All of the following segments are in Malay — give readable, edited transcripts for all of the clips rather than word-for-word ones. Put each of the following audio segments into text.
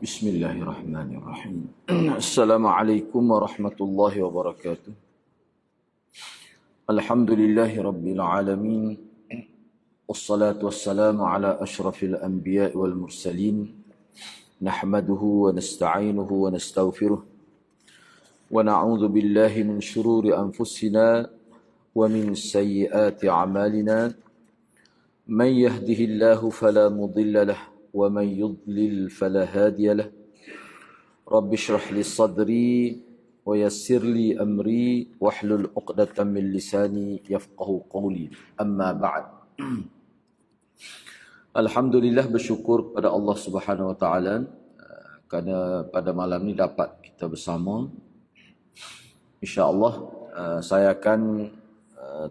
Bismillahirrahmanirrahim. Assalamualaikum warahmatullahi wabarakatuh. Alhamdulillahi rabbil alamin. Wassalatu wassalamu ala ashrafil anbiya'i wal mursalin. Nahmaduhu wa nasta'inuhu wa nastaghfiruh. Wa na'udzu billahi min shururi anfusina wa min sayyiati a'malina. Man yahdihillahu fala mudilla lahu ومن يضلل فلا هادي له رب اشرح لي صدري ويسر لي أمري واحلل عقدة من لساني يفقه قولي أما بعد. Alhamdulillah, bersyukur pada Allah Subhanahu Wa Taala kerana pada malam ini dapat kita bersama. InsyaAllah saya akan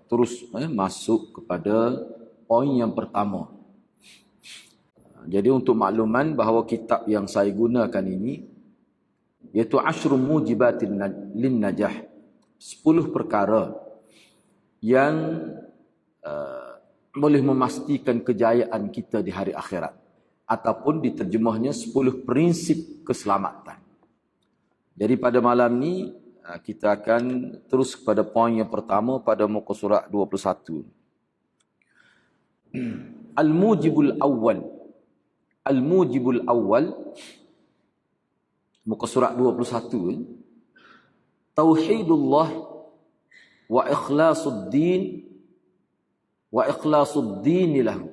terus masuk kepada poin yang pertama. Jadi untuk makluman bahawa kitab yang saya gunakan ini iaitu Ashru Mujibatin Lin Najah, 10 perkara yang boleh memastikan kejayaan kita di hari akhirat, ataupun diterjemahnya 10 prinsip keselamatan. Jadi pada malam ni kita akan terus kepada poin yang pertama pada muka surat 21. Al-Mujibul Awwal. Al-Mujibul Awwal, muka surat 21. Tauhidullah wa ikhlasuddin lahu.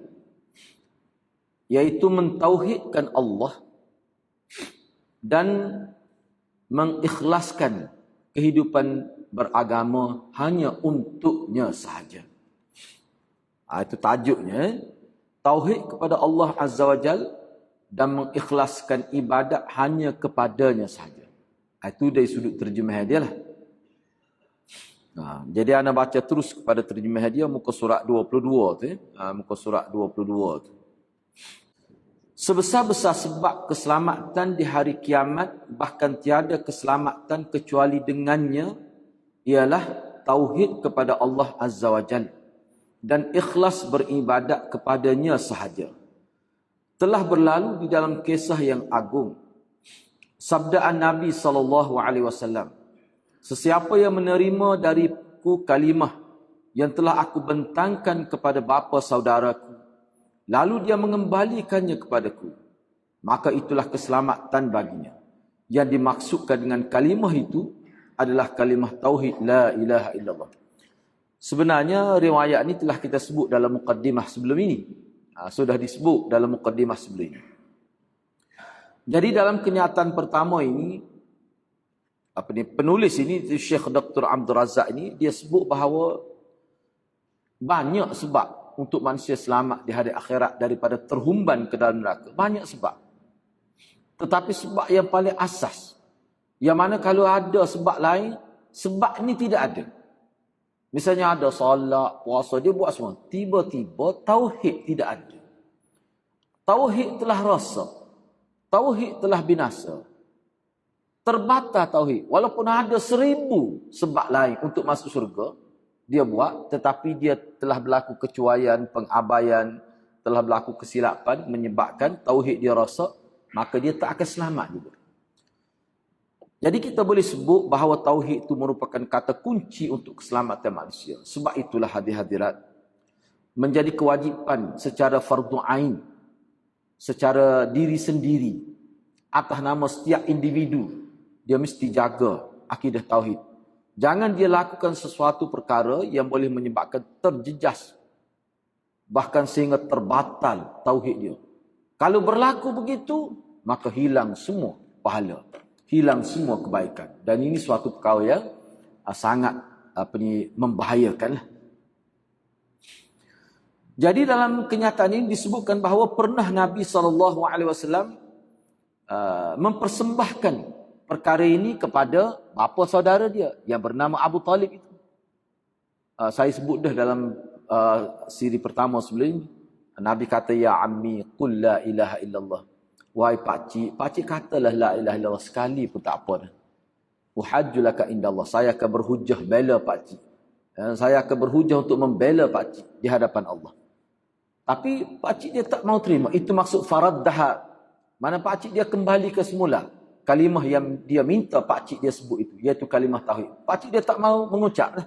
Iaitu mentauhidkan Allah dan mengikhlaskan kehidupan beragama hanya untuknya sahaja. Itu tajuknya. Tauhid kepada Allah Azza wa Jal dan mengikhlaskan ibadat hanya kepadanya sahaja. Itu dari sudut terjemah dia lah. Jadi anda baca terus kepada terjemah dia muka surat 22 tu. Muka surat 22 tu. Sebesar-besar sebab keselamatan di hari kiamat, bahkan tiada keselamatan kecuali dengannya, ialah tauhid kepada Allah Azza wa Jal dan ikhlas beribadat kepadanya sahaja. Telah berlalu di dalam kisah yang agung sabdaan Nabi SAW, sesiapa yang menerima dariku kalimah yang telah aku bentangkan kepada bapa saudaraku, lalu dia mengembalikannya kepadaku, maka itulah keselamatan baginya. Yang dimaksudkan dengan kalimah itu adalah kalimah tauhid la ilaha illallah. Sebenarnya riwayat ini telah kita sebut dalam muqaddimah sebelum ini. Sudah disebut dalam muqaddimah sebelum ini. Jadi dalam kenyataan pertama ini, penulis ini, Syekh Dr. Abdul Razak ini, dia sebut bahawa banyak sebab untuk manusia selamat di hari akhirat daripada terhumban ke dalam neraka. Banyak sebab. Tetapi sebab yang paling asas, yang mana kalau ada sebab lain, sebab ini tidak ada. Misalnya ada solat, puasa, dia buat semua. Tiba-tiba tauhid tidak ada. Tauhid telah rosak. Tauhid telah binasa. Terbatas tauhid. Walaupun ada 1000 sebab lain untuk masuk syurga, dia buat, tetapi dia telah berlaku kecuaian, pengabaian, telah berlaku kesilapan, menyebabkan tauhid dia rosak, maka dia tak akan selamat juga. Jadi kita boleh sebut bahawa tauhid itu merupakan kata kunci untuk keselamatan manusia. Sebab itulah hadirat menjadi kewajipan secara fardu ain, secara diri sendiri, atas nama setiap individu. Dia mesti jaga akidah tauhid. Jangan dia lakukan sesuatu perkara yang boleh menyebabkan terjejas, bahkan sehingga terbatal tauhid dia. Kalau berlaku begitu, maka hilang semua pahala, hilang semua kebaikan. Dan ini suatu perkara yang sangat membahayakan. Jadi dalam kenyataan ini disebutkan bahawa pernah Nabi SAW mempersembahkan perkara ini kepada bapa saudara dia yang bernama Abu Talib itu. Saya sebut dah dalam siri pertama sebelum ini. Nabi kata, ya ammi qul la ilaha illallah. Wahai pakcik katalah la ilaha illallah sekali pun tak apa dah. Uhajjulaka indallah. Saya akan berhujah bela pakcik. Saya akan berhujah untuk membela pakcik di hadapan Allah. Tapi pakcik dia tak mau terima. Itu maksud faraddaha. Mana pakcik dia kembali ke semula. Kalimah yang dia minta pakcik dia sebut itu, iaitu kalimah tauhid. Pakcik dia tak mau mengucap.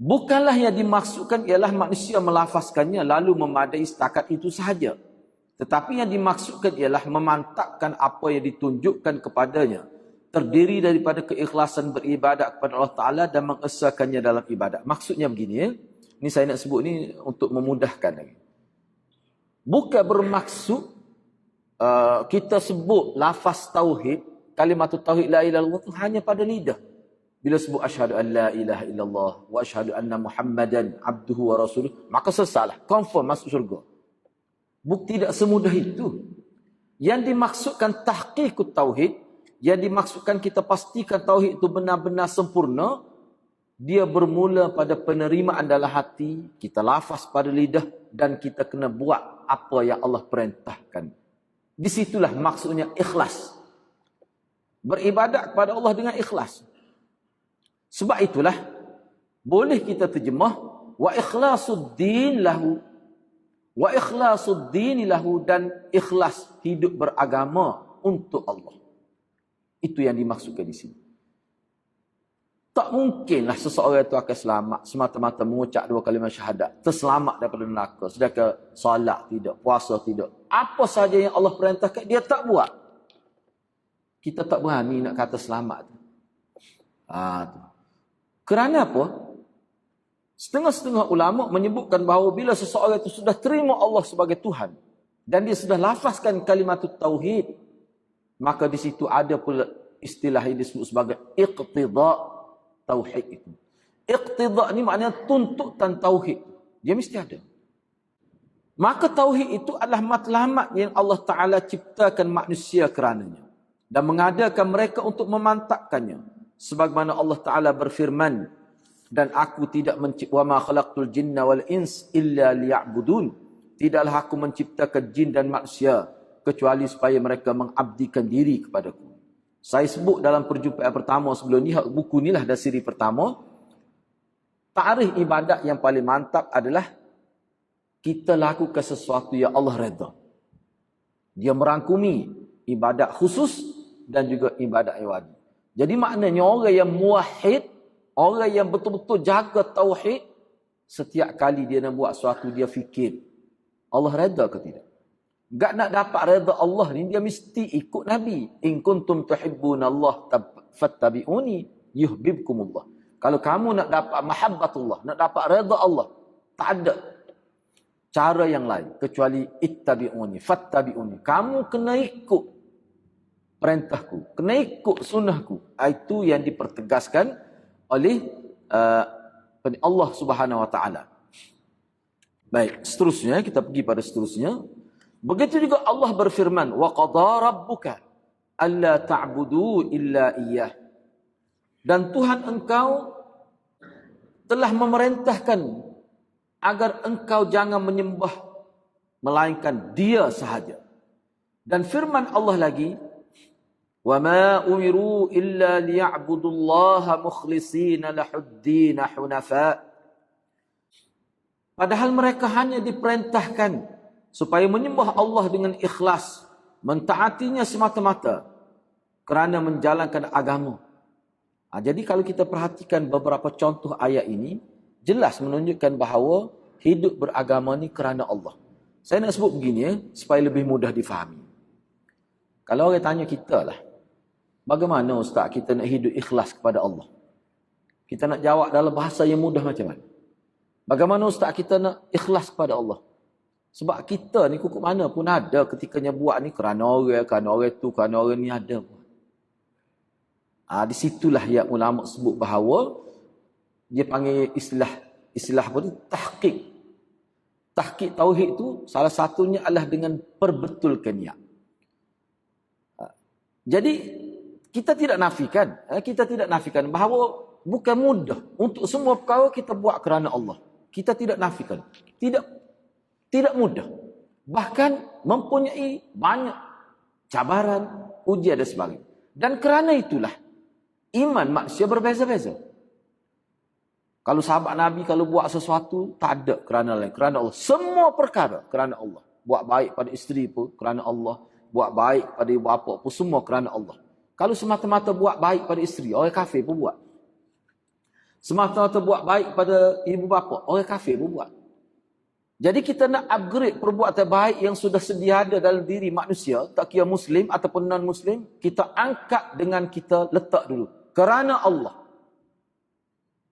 Bukanlah yang dimaksudkan ialah manusia melafazkannya lalu memadai setakat itu sahaja. Tetapi yang dimaksudkan ialah memantapkan apa yang ditunjukkan kepadanya. Terdiri daripada keikhlasan beribadat kepada Allah Ta'ala dan mengesahkannya dalam ibadat. Maksudnya begini ya. Ini saya nak sebut ni untuk memudahkan lagi. Bukan bermaksud kita sebut lafaz tauhid, kalimat tauhid la ilaha illallah itu hanya pada lidah. Bila sebut asyhadu an la ilaha illallah wa asyhadu anna Muhammadan abduhu wa rasuluh, maka selesailah, confirm masuk syurga. Bukti tidak semudah itu. Yang dimaksudkan tahqiqut tauhid, yang dimaksudkan kita pastikan tauhid itu benar-benar sempurna, dia bermula pada penerimaan dalam hati, kita lafaz pada lidah dan kita kena buat apa yang Allah perintahkan. Di situlah maksudnya ikhlas. Beribadat kepada Allah dengan ikhlas. Sebab itulah boleh kita terjemah wa ikhlasuddin lahu. Wa ikhlasuddin lahu, dan ikhlas hidup beragama untuk Allah. Itu yang dimaksudkan di sini. Tak mungkinlah seseorang itu akan selamat semata-mata mengucap 2 kalimah syahadat, terselamat daripada neraka, sedangkan solat tidak, puasa tidak. Apa saja yang Allah perintahkan dia tak buat. Kita tak berani nak kata selamat. Kerana apa? Setengah-setengah ulama menyebutkan bahawa bila seseorang itu sudah terima Allah sebagai Tuhan dan dia sudah lafazkan kalimat tauhid, maka di situ ada pula istilah yang disebut sebagai iqtida' tauhid itu. Iqtida' ni maknanya tuntutan tauhid. Dia mesti ada. Maka tauhid itu adalah matlamat yang Allah Ta'ala ciptakan manusia kerananya dan mengadakan mereka untuk memantapkannya. Sebagaimana Allah Ta'ala berfirman, dan aku tidak mencipta wa ma khalaqtul jinna wal ins illa liya'budun. Tidaklah aku menciptakan jin dan manusia kecuali supaya mereka mengabdikan diri kepadaku. Saya sebut dalam perjumpaan pertama sebelum ni, buku ni lah dah siri pertama. Tarikh ibadat yang paling mantap adalah kita lakukan sesuatu yang Allah redha. Dia merangkumi ibadat khusus dan juga ibadat yang wajib. Jadi maknanya orang yang muwahhid, orang yang betul-betul jaga tauhid, setiap kali dia nak buat sesuatu dia fikir Allah redha ke tidak. Gak nak dapat redha Allah ni dia mesti ikut Nabi. In kuntum tuhibbunallah fattabi'uni yuhibbukumullah. Kalau kamu nak dapat mahabbatullah, nak dapat redha Allah, tak ada cara yang lain kecuali ittabi'uni fattabi'uni. Kamu kena ikut perintahku, kena ikut sunnahku. Itu yang dipertegaskan oleh Allah Subhanahu wa taala. Baik, seterusnya kita pergi pada seterusnya. Begitu juga Allah berfirman, wa qada rabbuka alla ta'budu illa iyyah. Dan Tuhan engkau telah memerintahkan agar engkau jangan menyembah melainkan Dia sahaja. Dan firman Allah lagi, wa ma umiru illa liya'budullaha mukhlishina lahud-din hunafa. Padahal mereka hanya diperintahkan supaya menyembah Allah dengan ikhlas, mentaatinya semata-mata kerana menjalankan agama. Jadi kalau kita perhatikan beberapa contoh ayat ini, jelas menunjukkan bahawa hidup beragama ni kerana Allah. Saya nak sebut begini ya, supaya lebih mudah difahami. Kalau orang tanya kita lah, bagaimana Ustaz kita nak hidup ikhlas kepada Allah? Kita nak jawab dalam bahasa yang mudah macam mana? Bagaimana Ustaz kita nak ikhlas kepada Allah? Sebab kita ni kukuk mana pun ada ketikanya buat ni kerana orang tu, kerana orang ni ada. Di situlah yang ulama sebut bahawa dia panggil istilah apa tu? Tahqiq. Tahqiq tauhid tu salah satunya adalah dengan perbetulkan niat. Jadi kita tidak nafikan bahawa bukan mudah untuk semua perkara kita buat kerana Allah. Kita tidak nafikan. Tidak mudah. Bahkan mempunyai banyak cabaran, ujian dan sebagainya. Dan kerana itulah, iman manusia berbeza-beza. Kalau sahabat Nabi, kalau buat sesuatu, tak ada kerana lain. Kerana Allah. Semua perkara kerana Allah. Buat baik pada isteri pun kerana Allah. Buat baik pada ibu bapa pun semua kerana Allah. Kalau semata-mata buat baik pada isteri, orang kafir pun buat. Semata-mata buat baik pada ibu bapa, orang kafir pun buat. Jadi kita nak upgrade perbuatan baik yang sudah sedia ada dalam diri manusia, tak kira Muslim ataupun non-Muslim, kita angkat dengan kita letak dulu. Kerana Allah.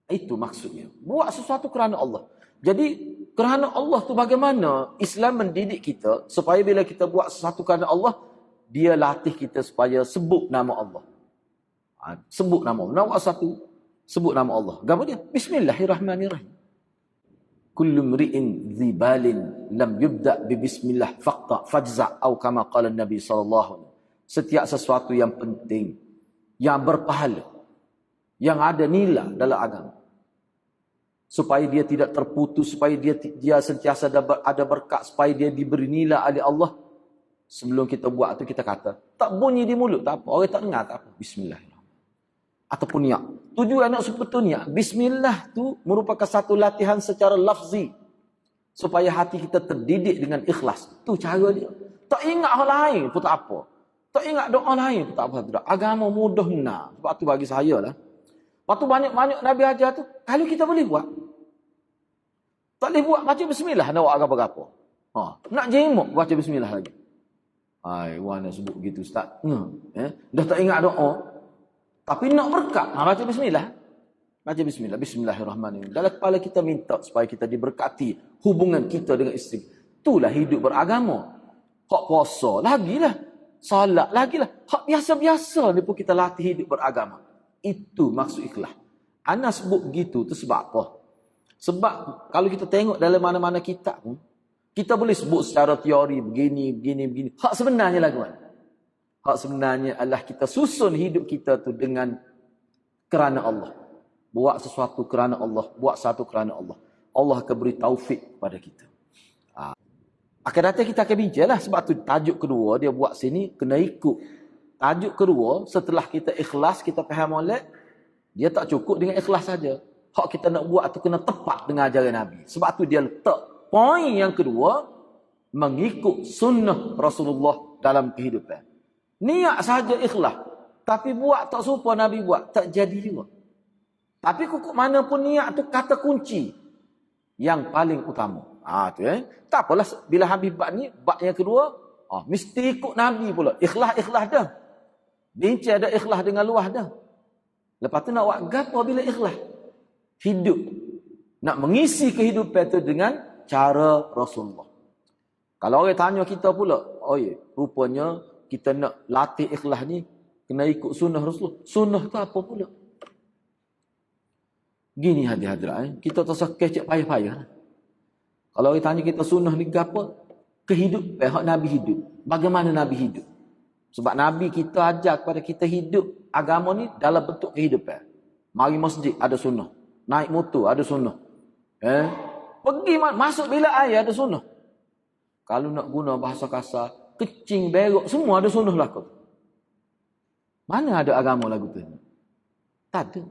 Itu maksudnya. Buat sesuatu kerana Allah. Jadi kerana Allah tu bagaimana Islam mendidik kita supaya bila kita buat sesuatu kerana Allah, dia latih kita supaya sebut nama Allah. Sebut nama Allah. Nak buat sesuatu, sebut nama Allah. Apa dia? Bismillahirrahmanirrahim. Kullu mri'in dhibalin lam yubda' bi bismillah faqta fajza' atau kama qala Nabi sallallahu. Setiap sesuatu yang penting, yang berpahala, yang ada nilai dalam agama, supaya dia tidak terputus, supaya dia sentiasa ada berkat, supaya dia diberi nilai oleh Allah. Sebelum kita buat tu kita kata, tak bunyi di mulut tak apa, orang tak dengar tak apa, bismillah. Ataupun niat. Tujuan nak seperti niat. Bismillah tu merupakan satu latihan secara lafzi supaya hati kita terdidik dengan ikhlas. Tu cara dia. Tak ingat hal lain pun tak apa. Tak ingat doa lain pun tak apa. Agama mudah nak. Sebab tu bagi saya lah. Lepas tu banyak-banyak Nabi ajar tu, kalau kita boleh buat. Tak boleh buat, baca bismillah nak buat apa-apa. Nak jemuk, baca bismillah lagi. Hai, wan nak sebut begitu Ustaz. Dah tak ingat doa. Tapi nak berkat, baca bismillah. Baca bismillah, bismillahirrahmanirrahim. Dalam kepala kita minta supaya kita diberkati hubungan kita dengan isteri. Itulah hidup beragama. Hak puasa lagilah. Salat lagilah. Hak biasa-biasa ni pun kita latih hidup beragama. Itu maksud ikhlas. Ana sebut begitu tu sebab apa? Sebab kalau kita tengok dalam mana-mana kitab pun, kita boleh sebut secara teori begini. Hak sebenarnya lagu mana? Hak sebenarnya adalah kita susun hidup kita tu dengan kerana Allah. Buat sesuatu kerana Allah. Buat satu kerana Allah. Allah akan beri taufik kepada kita. Akan datang kita akan bincang lah. Sebab tu tajuk kedua dia buat sini kena ikut. Tajuk kedua setelah kita ikhlas, kita faham molek, dia tak cukup dengan ikhlas saja. Hak kita nak buat tu kena tepat dengan ajaran Nabi. Sebab tu dia letak poin yang kedua, mengikut sunnah Rasulullah dalam kehidupan. Niat saja ikhlas. Tapi buat tak serupa Nabi buat. Tak jadi juga. Tapi kukuk mana pun niat tu kata kunci. Yang paling utama. Tu tak apalah. Bila habis bab ni, bab yang kedua, mesti ikut Nabi pula. Ikhlas dah. Bincang ada ikhlas dengan luah dah. Lepas tu nak buat gapo bila ikhlas? Hidup. Nak mengisi kehidupan tu dengan cara Rasulullah. Kalau orang tanya kita pula, rupanya kita nak latih ikhlas ni, kena ikut sunnah Rasulullah. Sunnah tu apa pula? Gini hadirat, kita tak usah kecek payah-payah. Kalau orang tanya kita sunnah ni apa? Kehidupan, hak Nabi hidup. Bagaimana Nabi hidup? Sebab Nabi kita ajar kepada kita hidup agama ni dalam bentuk kehidupan. Mari masjid, ada sunnah. Naik motor, ada sunnah. Pergi masuk bilik air, ada sunnah. Kalau nak guna bahasa kasar, kecing, berok, semua ada sunnah laku. Mana ada agama lagu tu? Tak ada.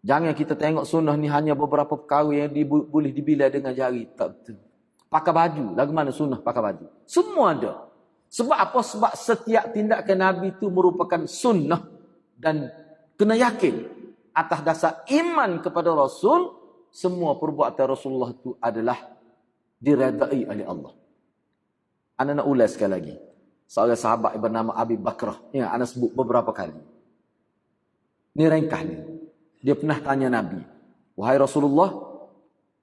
Jangan kita tengok sunnah ni hanya beberapa perkara yang boleh dibilai dengan jari. Tak betul. Pakai baju. Lagu mana sunnah pakai baju? Semua ada. Sebab apa? Sebab setiap tindakan Nabi itu merupakan sunnah. Dan kena yakin. Atas dasar iman kepada Rasul, semua perbuatan Rasulullah itu adalah diredai oleh Allah. Anda nak ulas sekali lagi. Seorang sahabat yang bernama Abi Bakrah. Ya, anda sebut beberapa kali. Ini ringkas ni. Dia pernah tanya Nabi. Wahai Rasulullah,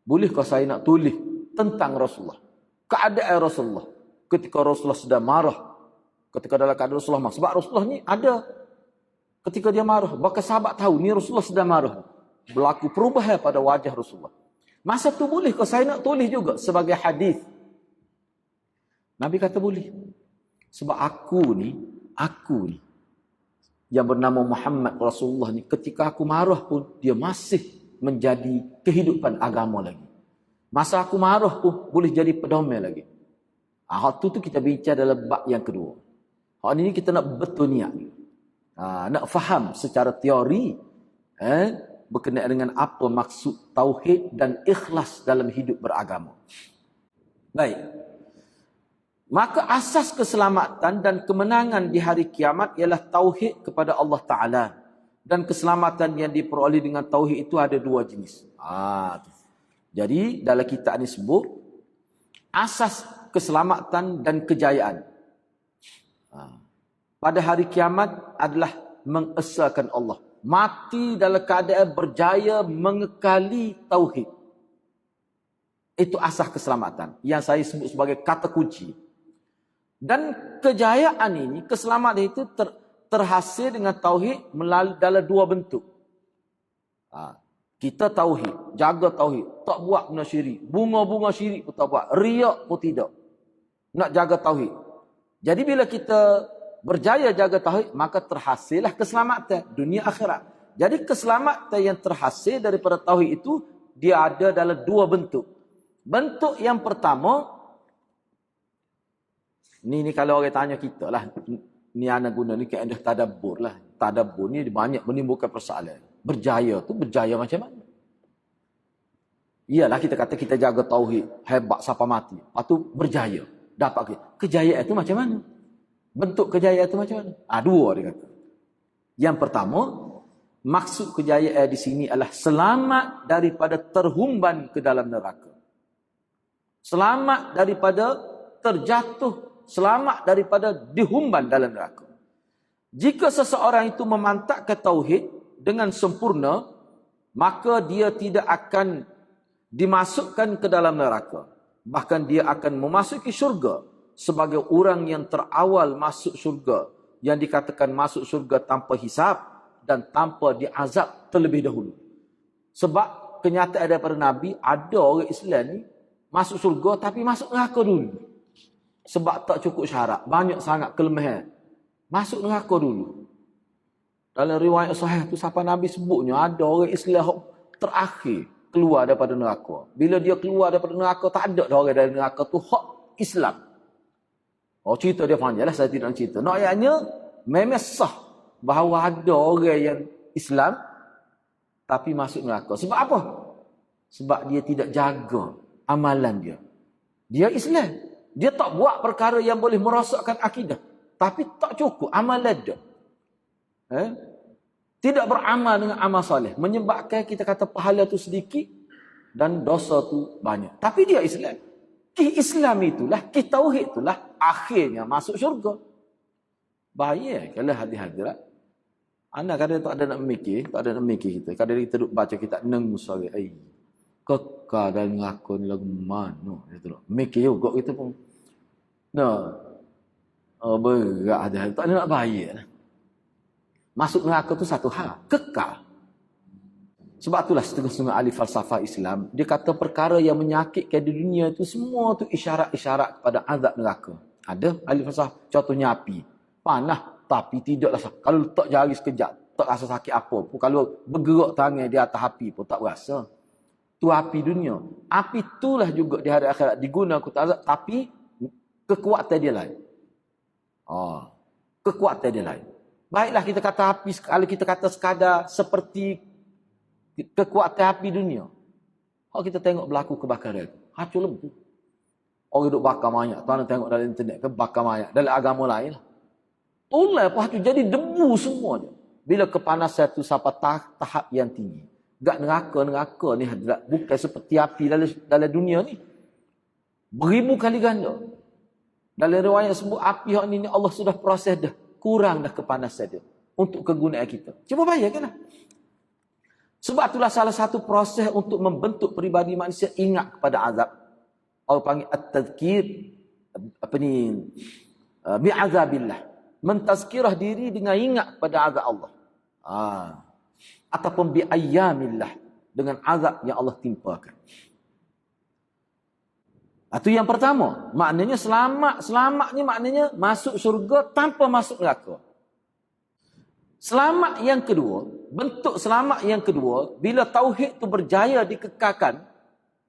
bolehkah saya nak tulis tentang Rasulullah? Keadaan Rasulullah. Ketika Rasulullah sedang marah. Ketika dalam keadaan Rasulullah marah. Sebab Rasulullah ni ada. Ketika dia marah. Bahkan sahabat tahu ni Rasulullah sedang marah. Berlaku perubahan pada wajah Rasulullah. Masa tu bolehkah saya nak tulis juga sebagai hadis? Nabi kata boleh. Sebab aku ni yang bernama Muhammad Rasulullah ni, ketika aku marah pun dia masih menjadi kehidupan agama lagi. Masa aku marah pun boleh jadi pedoman lagi. Hal tu kita bincang dalam bab yang kedua. Hal ini kita nak betul niat. Nak faham secara teori berkenaan dengan apa maksud tauhid dan ikhlas dalam hidup beragama. Baik. Maka asas keselamatan dan kemenangan di hari kiamat ialah tauhid kepada Allah Ta'ala. Dan keselamatan yang diperoleh dengan tauhid itu ada dua jenis. Jadi dalam kitab ini sebut asas keselamatan dan kejayaan pada hari kiamat adalah mengesahkan Allah. Mati dalam keadaan berjaya mengekali tauhid. Itu asas keselamatan yang saya sebut sebagai kata kunci. Dan kejayaan ini, keselamatan itu terhasil dengan tauhid melalui dalam dua bentuk. Kita tauhid, jaga tauhid, tak buat benda syirik. Bunga-bunga syirik pun tak buat, riak pun tidak. Nak jaga tauhid. Jadi bila kita berjaya jaga tauhid, maka terhasillah keselamatan dunia akhirat. Jadi keselamatan yang terhasil daripada tauhid itu dia ada dalam dua bentuk. Bentuk yang pertama, ni kalau orang tanya kita lah, ni anak guna ni kaedah tadabbur lah. Tadabbur ni banyak menimbulkan persoalan. Berjaya tu berjaya macam mana? Iyalah kita kata kita jaga tauhid, hebat sampai mati. Lepas tu berjaya. Dapat kejayaan itu macam mana? Bentuk kejayaan itu macam mana? Dua dia kata. Yang pertama, maksud kejayaan di sini adalah selamat daripada terhumban ke dalam neraka. Selamat daripada terjatuh, selamat daripada dihumban dalam neraka. Jika seseorang itu memantapkan tauhid dengan sempurna, maka dia tidak akan dimasukkan ke dalam neraka. Bahkan dia akan memasuki syurga sebagai orang yang terawal masuk syurga, yang dikatakan masuk syurga tanpa hisab dan tanpa diazab terlebih dahulu. Sebab kenyataan daripada Nabi, ada orang Islam ni masuk syurga tapi masuk neraka dulu. Sebab tak cukup syarat, banyak sangat kelemahan. Masuk neraka dulu. Dalam riwayat sahih tu siapa Nabi sebutnya, ada orang Islam terakhir keluar daripada neraka. Bila dia keluar daripada neraka, tak ada dah orang dari neraka tu hak Islam. Cerita dia panjang lah, saya tidak nak cerita. Ayatnya memang sah bahawa ada orang yang Islam tapi masuk neraka. Sebab apa? Sebab dia tidak jaga amalan dia. Dia Islam. Dia tak buat perkara yang boleh merosakkan akidah. Tapi tak cukup amalan dia. Tidak beramal dengan amal soleh. Menyebabkan kita kata pahala tu sedikit dan dosa tu banyak. Tapi dia Islam. Islam itulah, tauhid itulah akhirnya masuk syurga. Bahaya kalau hadirat. Anda kadang tak ada nak mikir, kita. Kadang kita duduk baca kita nengu suara. Kekal dan ngakon lagu mana gitu. Mikir juga kita pun. Berat ada. Tak ada nak bayar. Masuk neraka tu satu hal, kekal. Sebab itulah setengah-setengah ahli falsafah Islam, dia kata perkara yang menyakitkan di dunia itu semua tu isyarat-isyarat kepada azab neraka. Ada ahli falsafah, contohnya api. Panah, tapi tidaklah. Kalau letak jari sekejap, tak rasa sakit apa pun. Kalau bergerak tangan di atas api pun tak rasa. Tu api dunia. Api itulah juga di hari akhirat digunakan untuk azab, tapi kekuatan dia lain. Kekuatan dia lain. Baiklah kita kata api, kalau kita kata sekadar seperti kekuatan api dunia. Kalau kita tengok berlaku kebakaran, hancur lembu. Orang duduk bakar mayat. Tuan tengok dalam internet ke bakar mayat. Dalam agama lain lah. Tulai apa hancur, jadi debu semuanya. Bila kepanasan itu sampai tahap yang tinggi. Gak neraka ni bukan seperti api dalam dunia ni. Beribu kali ganda. Dalam riwayat sebut api ni Allah sudah proses dah. Kurang dah kepanasan dia untuk kegunaan kita. Cuba bayangkanlah. Sebab itulah salah satu proses untuk membentuk peribadi manusia ingat kepada azab. Orang panggil at-tadhkir bi'azabillah. Mentazkirah diri dengan ingat kepada azab Allah. Ataupun bi'ayyamillah, dengan azab yang Allah timpakan. Itu yang pertama. Maknanya selamat ni maknanya masuk syurga tanpa masuk neraka. Selamat yang kedua, bentuk selamat yang kedua, bila tauhid tu berjaya dikekalkan,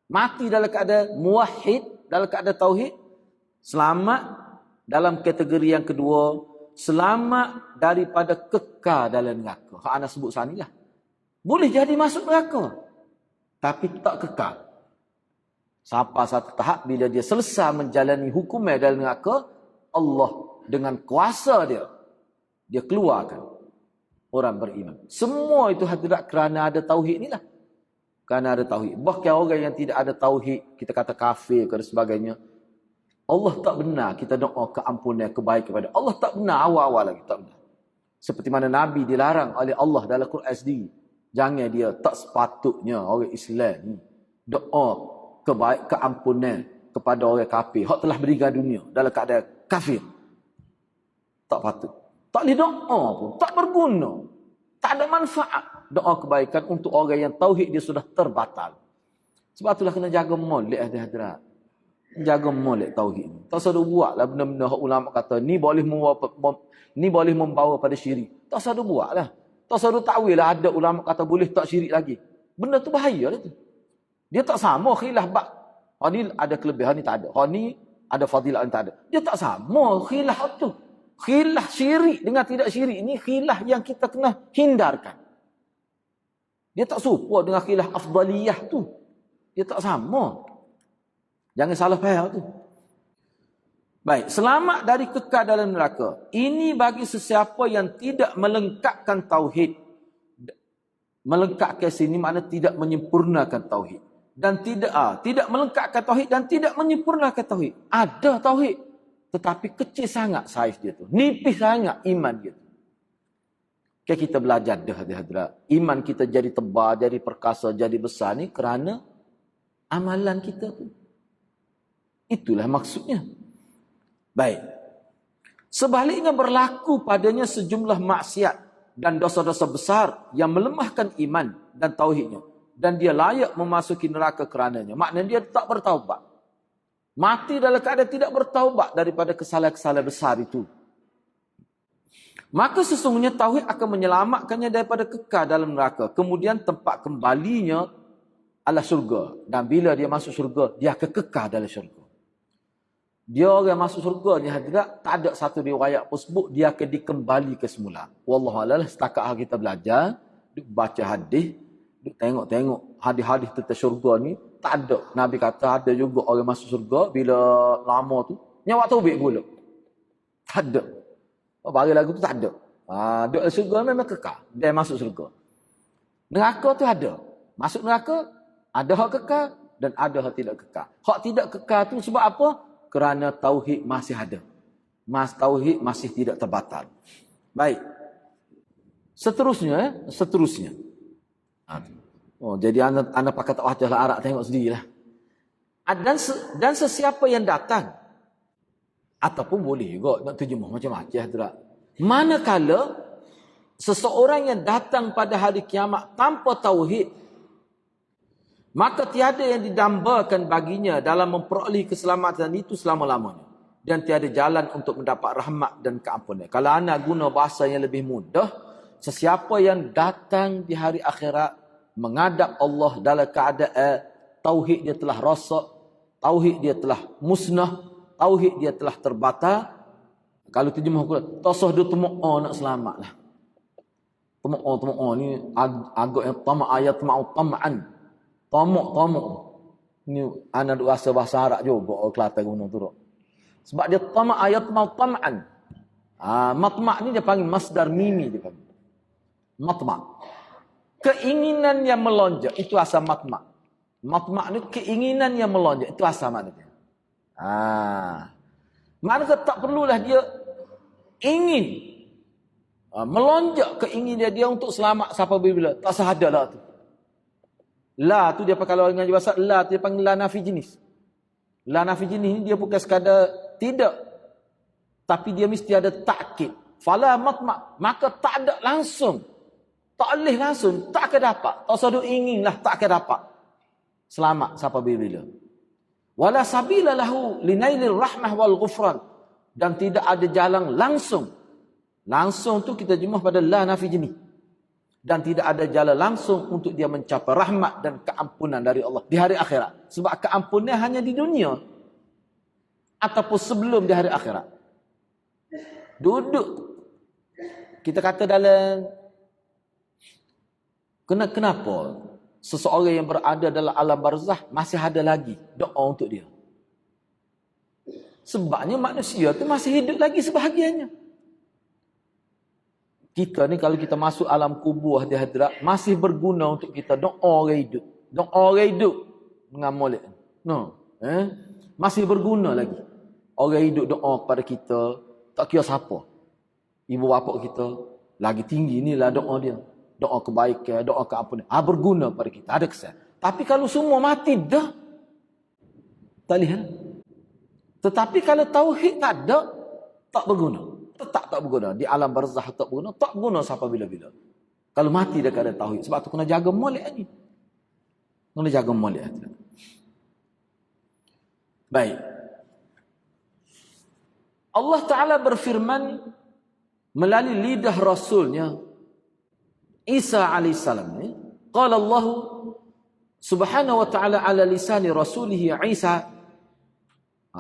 mati dalam keadaan muwahhid, dalam keadaan tauhid, selamat dalam kategori yang kedua, selamat daripada kekal dalam neraka. Hak ana sebut sanilah. Boleh jadi masuk neraka, tapi tak kekal. Sampai satu tahap bila dia selesai menjalani hukumnya dalam neraka, Allah dengan kuasa dia keluarkan orang beriman. Semua itu hadirat kerana ada tauhid ni lah. Kerana ada tauhid. Bahkan orang yang tidak ada tauhid, kita kata kafir dan sebagainya, Allah tak benar kita doa keampunan, kebaikan kepada Allah. Tak benar awal-awal lagi, tak benar. Seperti mana Nabi dilarang oleh Allah dalam Quran sendiri. Jangan dia, tak sepatutnya orang Islam ni doa kebaik keampunan kepada orang kafir hak telah meninggal dunia dalam keadaan kafir. Tak patut. Tak boleh doa pun, tak berguna. Tak ada manfaat doa kebaikan untuk orang yang tauhid dia sudah terbatal. Sebab itulah kena jaga molek hadirat. Jaga molek tauhid ni. Tak usah buatlah benda-benda hak ulama kata ni boleh membawa pada syirik. Tak usah buatlah. Tak usah takwil lah ada ulama kata boleh tak syirik lagi. Benda tu bahaya lah tu. Dia tak sama khilaf bab. Ni ada kelebihan ni tak ada. Ni ada fadilah ni tak ada. Dia tak sama khilaf tu. Khilaf syirik dengan tidak syirik ni khilaf yang kita kena hindarkan. Dia tak serupa dengan khilaf afdaliyah tu. Dia tak sama. Jangan salah faham tu. Baik, selamat dari kekal dalam neraka. Ini bagi sesiapa yang tidak melengkapkan tauhid. Melengkapkan sini makna tidak menyempurnakan tauhid. Dan tidak melengkapkan tauhid dan tidak menyempurnakan tauhid. Ada tauhid, tetapi kecil sangat saiz dia tu. Nipis sangat iman dia tu. Kita belajar dah. Iman kita jadi tebal, jadi perkasa, jadi besar ni kerana amalan kita tu. Itulah maksudnya. Baik. Sebaliknya berlaku padanya sejumlah maksiat dan dosa-dosa besar yang melemahkan iman dan tauhidnya. Dan dia layak memasuki neraka kerananya. Maknanya dia tak bertaubat. Mati dalam keadaan tidak bertaubat daripada kesalahan-kesalahan besar itu. Maka sesungguhnya tauhid akan menyelamatkannya daripada kekal dalam neraka. Kemudian tempat kembalinya adalah syurga. Dan bila dia masuk syurga, dia akan kekal dalam syurga. Dia orang masuk syurga ni hadirat, tak ada satu riwayat pun sebut dia akan dikembali ke semula. Wallahualam, setakat kita belajar, baca hadis, tengok hadis-hadis tentang syurga ni, tak ada. Nabi kata ada juga orang masuk syurga bila lama tu nyawa taubik pula. Tak ada. Bagi lagu tu tak ada. Duduk dalam syurga memang kekal. Dia masuk syurga. Neraka tu ada. Masuk neraka ada hak kekal dan ada hak tidak kekal. Hak tidak kekal tu sebab apa? Kerana tauhid masih ada. Tauhid masih tidak terbatal. Baik. Seterusnya. Jadi anda pakai tak wajah Arab tengok sendirilah. Dan sesiapa yang datang ataupun boleh juga nak terjemah macam-macam tak. Manakala seseorang yang datang pada hari kiamat tanpa tauhid, maka tiada yang didambakan baginya dalam memperoleh keselamatan itu selama-lamanya. Dan tiada jalan untuk mendapat rahmat dan keampunan. Kalau anak guna bahasa yang lebih mudah, sesiapa yang datang di hari akhirat menghadap Allah dalam keadaan tauhid dia telah rosak, tauhid dia telah musnah, tauhid dia telah terbatal. Kalau terjemah pula, tasah dia temu'ah nak selamatlah. Temu'ah ni agak yang tama' ayat tama'an. Tamak. Ni anak rasa bahasa Arab juga orang Kelantan guna tu. Sebab dia tamak ayat tama'an. Matma' ni dia panggil masdar mimi dia panggil. Matma'. Keinginan yang melonjak itu asal matma'. Matma' ni keinginan yang melonjak itu asal maknanya. Maknanya tak perlulah dia ingin melonjak keinginan dia untuk selamat sampai bila. Tak sahadalah tu. La tu dia pakai kalau dengan bahasa la tu dia panggil la nafi jenis. La nafi jenis ni dia bukan sekadar tidak, tapi dia mesti ada takkid. Fala matma, maka tak ada langsung. Tak boleh langsung, tak akan dapat. Tak usah inginlah, tak akan dapat. Selamat sampai bila. Wala sabila lahu linailir rahmah wal ghufran, dan tidak ada jalan langsung. Langsung tu kita jemah pada la nafi jenis. Dan tidak ada jalan langsung untuk dia mencapai rahmat dan keampunan dari Allah di hari akhirat. Sebab keampunan hanya di dunia. Ataupun sebelum di hari akhirat. Duduk. Kita kata dalam... Kenapa? seseorang yang berada dalam alam barzah masih ada lagi doa untuk dia. Sebabnya manusia tu masih hidup lagi sebahagiannya. Kita ni kalau kita masuk alam kubur di hadrat, masih berguna untuk kita doa orang hidup. Doa orang hidup dengan molek. No. Masih berguna lagi. Orang hidup doa kepada kita, tak kira siapa. Ibu bapa kita, lagi tinggi inilah doa dia. Doa kebaikan, doa ke apa ni. Berguna pada kita, ada kesan. Tapi kalau semua mati dah, tak lihat. Tetapi kalau tauhid tak ada, tak berguna. Tetap tak berguna. Di alam barzah tak berguna. Tak berguna sampai bila-bila. Kalau mati dah ada tauhid. Sebab tu kena jaga molek ni. Kena jaga molek. Baik. Allah Ta'ala berfirman melalui lidah Rasulnya Isa AS. Qala Allah subhanahu wa ta'ala ala lisani rasulihi Isa.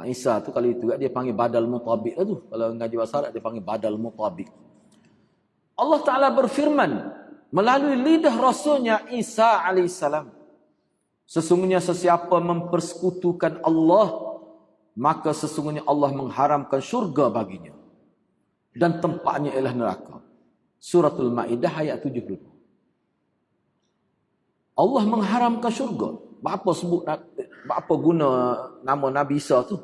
Isa tu kalau itu dia panggil badal mutabik tu. Kalau ngaji bahasa Arab dia panggil badal mutabik. Allah Ta'ala berfirman melalui lidah Rasulnya Isa AS. Sesungguhnya sesiapa mempersekutukan Allah, maka sesungguhnya Allah mengharamkan syurga baginya. Dan tempatnya ialah neraka. Suratul Ma'idah ayat 72. Allah mengharamkan syurga. Apa guna nama Nabi Isa tu?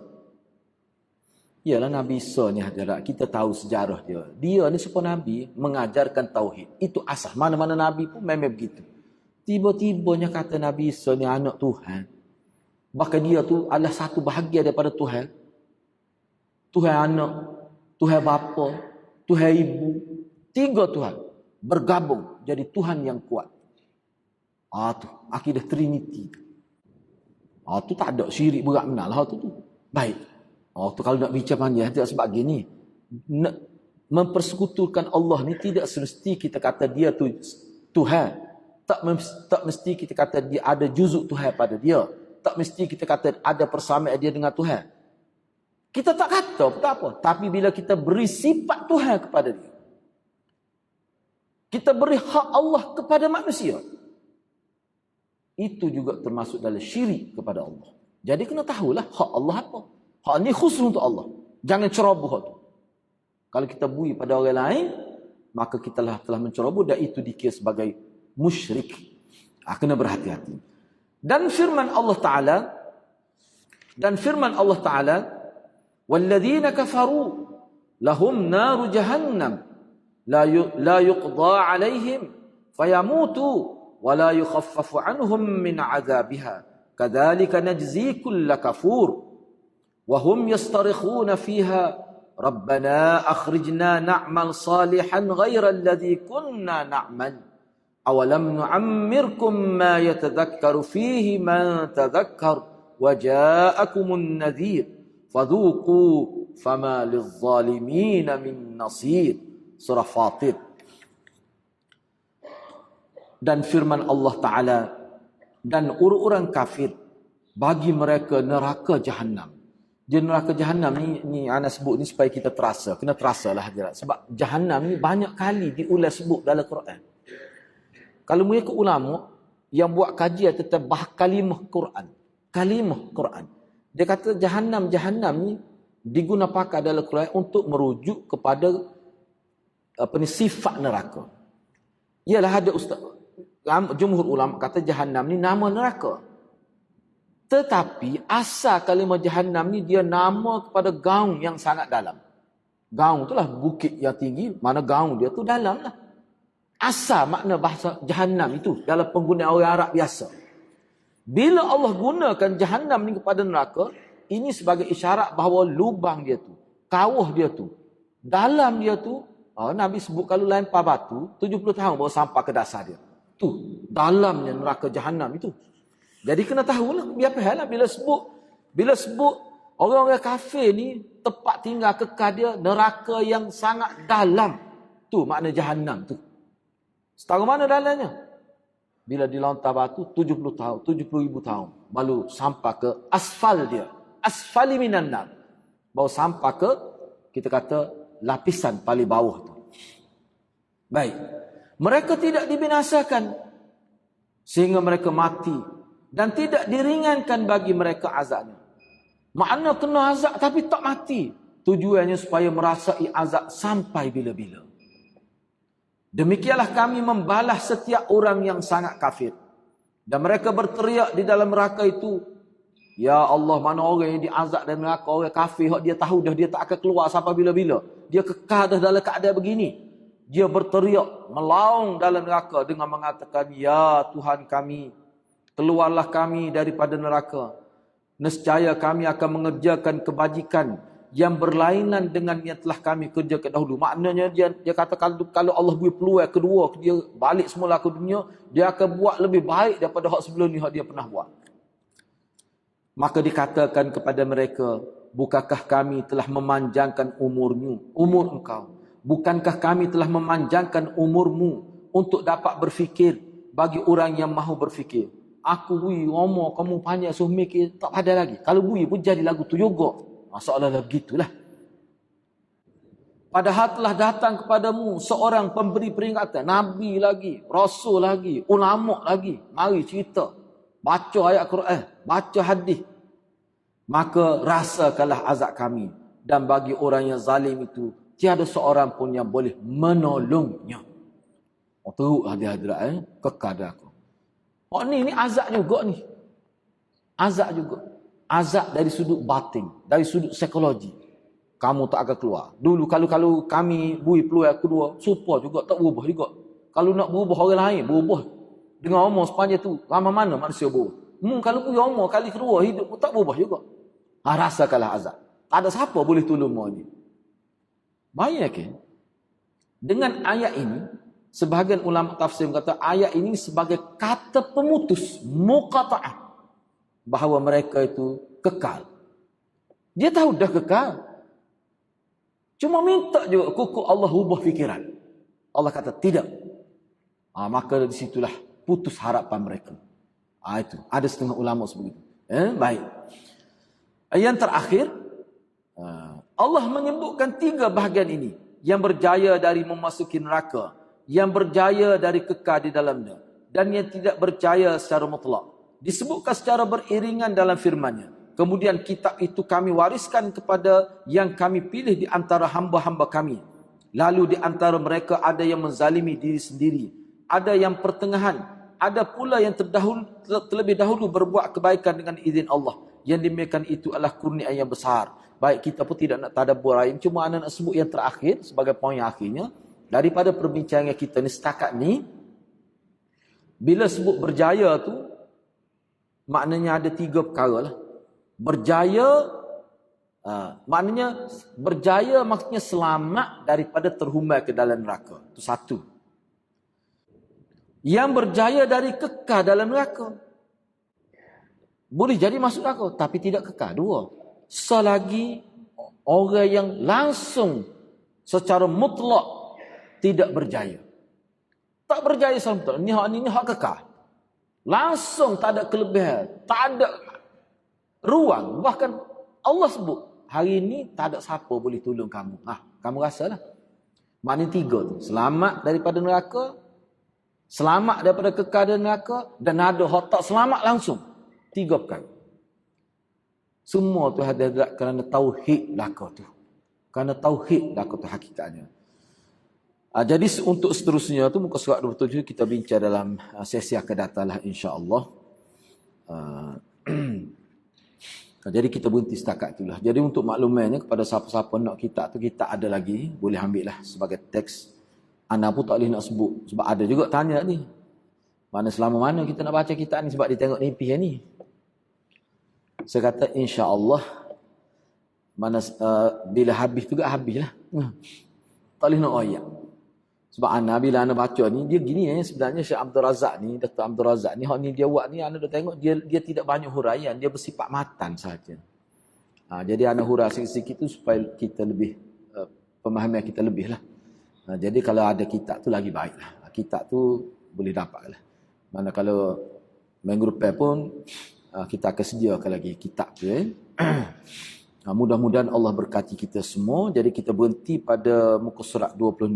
Ialah Nabi Isa ni hadirat, kita tahu sejarah dia. Dia ni seorang Nabi mengajarkan tauhid. Itu asal. Mana-mana Nabi pun memang begitu. Tiba-tibanya kata Nabi Isa ni anak Tuhan. Bahkan dia tu adalah satu bahagian daripada Tuhan. Tuhan anak, Tuhan bapa, Tuhan ibu. 3 Tuhan bergabung jadi Tuhan yang kuat. Tu akidah Trinity. Tu tak ada syirik berat benar lah tu. Baik. Tu kalau nak bicara panjang sebab gini. Mempersekutukan Allah ni tidak semesti kita kata dia tu Tuhan. Tak mesti kita kata dia ada juzuk Tuhan pada dia. Tak mesti kita kata ada persamaan dia dengan Tuhan. Kita tak kata tak apa. Tapi bila kita beri sifat Tuhan kepada dia. Kita beri hak Allah kepada manusia. Itu juga termasuk dalam syirik kepada Allah. Jadi kena tahulah hak Allah apa. Hak ni khusus untuk Allah. Jangan ceroboh tu. Kalau kita bui pada orang lain, maka kita telah menceroboh dan itu dikira sebagai musyrik. Kena berhati-hati. Dan firman Allah Ta'ala, "Walladzina kafaru lahum naru jahannam la yuqda 'alaihim fayamutu ولا يخفف عنهم من عذابها كذلك نجزي كل كفور وهم يصطرخون فيها ربنا أخرجنا نعمل صالحا غير الذي كنا نعمل أولم نعمركم ما يتذكر فيه من تذكر وجاءكم النذير فذوقوا فما للظالمين من نصير." Surah Fatir. Dan firman Allah Ta'ala, dan orang-orang kafir bagi mereka neraka Jahannam. Dia neraka Jahannam ni ana sebut ni supaya kita terasa, kena terasalah hadirat. Sebab Jahannam ni banyak kali diulang sebut dalam Quran. Kalau mereka ulama yang buat kajian tentang kalimah Quran. Dia kata Jahannam ni diguna pakai dalam Quran untuk merujuk kepada sifat neraka. Ialah ada jumhur ulama kata Jahannam ni nama neraka. Tetapi asal kalimah Jahannam ni dia nama kepada gaung yang sangat dalam. Gaung itulah bukit yang tinggi, mana gaung dia tu dalam lah. Asal makna bahasa Jahannam itu dalam penggunaan orang Arab biasa. Bila Allah gunakan Jahannam ni kepada neraka, ini sebagai isyarat bahawa lubang dia tu, kawah dia tu, dalam dia tu, Nabi sebut kalau lempar batu 70 tahun baru sampai ke dasar dia. Tu dalamnya neraka Jahannam itu. Jadi kena tahulah biar pahala bila sebut orang-orang kafir ni tempat tinggal kekal dia neraka yang sangat dalam. Tu makna Jahannam tu. Setara mana dalamnya? Bila dilontar batu 70 tahun, 70,000 tahun baru sampai ke asfal dia. Asfali minan nar. Baru sampai ke kita kata lapisan paling bawah tu. Baik. Mereka tidak dibinasakan sehingga mereka mati dan tidak diringankan bagi mereka azabnya. Makna kena azab tapi tak mati, tujuannya supaya merasai azab sampai bila-bila. Demikianlah kami membalas setiap orang yang sangat kafir. Dan mereka berteriak di dalam neraka itu, ya Allah, mana orang yang diazab dalam neraka, orang kafir, dia tahu dah dia tak akan keluar sampai bila-bila. Dia kekal dah dalam keadaan begini. Dia berteriak, melaung dalam neraka dengan mengatakan, ya Tuhan kami, keluarlah kami daripada neraka. Nescaya kami akan mengerjakan kebajikan yang berlainan dengan yang telah kami kerjakan dahulu. Maknanya dia kata kalau Allah beri peluang kedua, dia balik semula ke dunia, dia akan buat lebih baik daripada hak sebelum ni hak dia pernah buat. Maka dikatakan kepada mereka, bukankah kami telah memanjangkan umur engkau? Bukankah kami telah memanjangkan umurmu untuk dapat berfikir bagi orang yang mahu berfikir? Aku bui ngomong kamu panjang suruh mikir tak ada lagi. Kalau bui pun jadi lagu tu juga. Masalah begitulah. Padahal telah datang kepadamu seorang pemberi peringatan, nabi lagi, rasul lagi, ulama lagi, mari cerita, baca ayat Quran, baca hadis. Maka rasakanlah azab kami, dan bagi orang yang zalim itu tiada seorang pun yang boleh menolongnya. Oh, teruk hadirat kekal aku. Oh ni azab juga ni. Azab juga. Azab dari sudut batin, dari sudut psikologi. Kamu tak akan keluar. Dulu kalau kami bui peluang kedua, supaya juga tak berubah juga. Kalau nak berubah orang lain, berubah. Dengan umur sepanjang tu, lama mana manusia berubah. Kalau bui umur kali kedua, hidup pun tak berubah juga. Rasakanlah azab. Tak ada siapa boleh tolong mu ni. Bayangkan. Dengan ayat ini, sebahagian ulama tafsir kata ayat ini sebagai kata pemutus, muqata'ah. Bahawa mereka itu kekal. Dia tahu dah kekal. Cuma minta juga kuku Allah ubah fikiran. Allah kata tidak. Maka di situlah putus harapan mereka. Itu. Ada setengah ulama sebegitu. Baik. Yang terakhir, Allah menyebutkan 3 bahagian ini. Yang berjaya dari memasuki neraka. Yang berjaya dari kekal di dalamnya. Dan yang tidak berjaya secara mutlak. Disebutkan secara beriringan dalam firman-Nya. Kemudian kitab itu kami wariskan kepada yang kami pilih di antara hamba-hamba kami. Lalu di antara mereka ada yang menzalimi diri sendiri. Ada yang pertengahan. Ada pula yang terlebih dahulu berbuat kebaikan dengan izin Allah. Yang demikian itu adalah kurnia yang besar. Baik, kita pun tidak nak tadabbur lain. Cuma anda nak sebut yang terakhir sebagai poin yang akhirnya. Daripada perbincangan kita ni setakat ni. Bila sebut berjaya tu, maknanya ada 3 perkara lah. Berjaya, maknanya berjaya maksudnya selamat daripada terhumbai ke dalam neraka. Itu satu. Yang berjaya dari kekal dalam neraka. Boleh jadi masuk neraka, tapi tidak kekal. 2. Selagi orang yang langsung secara mutlak tidak berjaya. Tak berjaya secara mutlak. Ini hak kekal. Langsung tak ada kelebihan, tak ada ruang. Bahkan Allah sebut, hari ini tak ada siapa boleh tolong kamu. Kamu rasalah. Maknanya 3 tu. Selamat daripada neraka, selamat daripada kekal dan neraka, dan ada hak tak selamat langsung. 3 perkara. Semua tu hadirat kerana tauhid belaka tu. Kerana tauhid belaka tu hakikatnya. Jadi untuk seterusnya tu muka surat 27 kita bincang dalam sesi akan datanglah insya-Allah. Jadi kita berhenti setakat itulah. Jadi untuk maklumannya kepada siapa-siapa nak kitab tu, kita ada lagi, boleh ambil lah sebagai teks. Ana pun tak boleh nak sebut sebab ada juga tanya ni. Mana selama mana kita nak baca kitab ni sebab dia tengok mimpi ni. Saya kata insya-Allah mana bila habis juga habislah. Tak boleh nak ayat. Sebab ana bila ana baca ni dia gini sebenarnya Syekh Abdul Razak ni, Dr. Abdul Razak ni hak ni dia buat ni ana dah tengok dia tidak banyak huraian, dia bersifat matan saja. Jadi ana hurai sikit-sikit tu supaya kita lebih pemahaman kita lebih lah. Jadi kalau ada kitab tu lagi baiklah. Kitab tu boleh dapatlah. Mana kalau minggu depan pun kita akan sediakan lagi kitab tu mudah-mudahan Allah berkati kita semua. Jadi kita berhenti pada muka surat 26.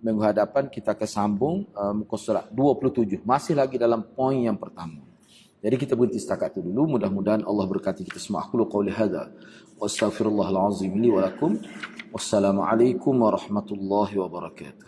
minggu hadapan kita akan sambung muka surat 27. Masih lagi dalam poin yang pertama. Jadi kita berhenti setakat itu dulu. Mudah-mudahan Allah berkati kita semua. Aku qauli hadza wa astaghfirullahal azim li wa lakum. Wassalamualaikum warahmatullahi wabarakatuh.